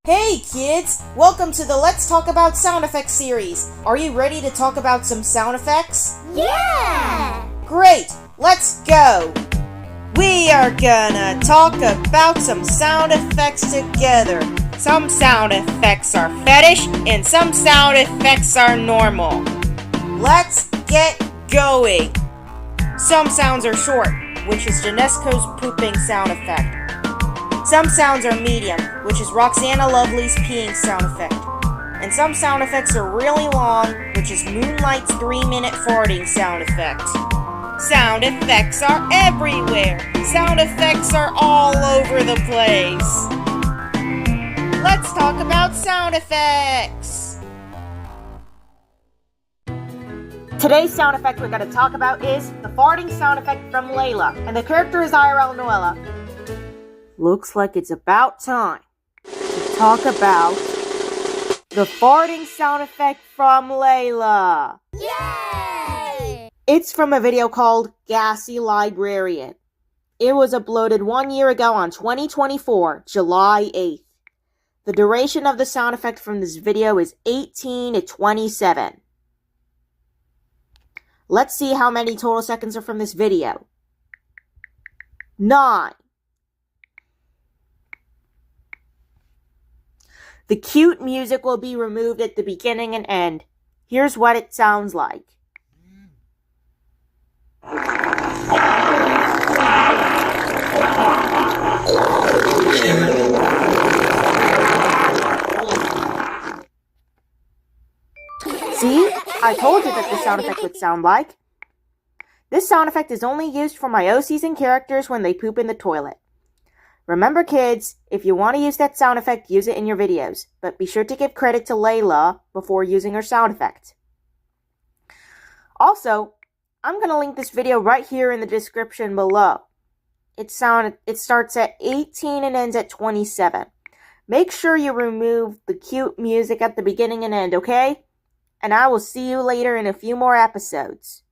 Hey kids! Welcome to the Let's Talk About Sound Effects series. Are you ready to talk about some sound effects? Yeah! Great! Let's go! We are gonna talk about some sound effects together. Some sound effects are fetish and some sound effects are normal. Let's get going! Some sounds are short, which is Janesco's pooping sound effect. Some sounds are medium, which is Roxana Lovely's peeing sound effect. And some sound effects are really long, which is Moonlight's 3-minute farting sound effect. Sound effects are everywhere! Sound effects are all over the place! Let's talk about sound effects! Today's sound effect we're going to talk about is the farting sound effect from Layla, and the character is IRL Noella. Looks like it's about time to talk about the farting sound effect from Layla. Yay! It's from a video called Gassy Librarian. It was uploaded 1 year ago on 2024, July 8th. The duration of the sound effect from this video is 18 to 27. Let's see how many total seconds are from this video. 9. The cute music will be removed at the beginning and end. Here's what it sounds like. See? I told you that this sound effect would sound like. This sound effect is only used for my OCs and characters when they poop in the toilet. Remember kids, if you want to use that sound effect, use it in your videos, but be sure to give credit to Layla before using her sound effect. Also, I'm going to link this video right here in the description below. It starts at 18 and ends at 27. Make sure you remove the cute music at the beginning and end, okay? And I will see you later in a few more episodes.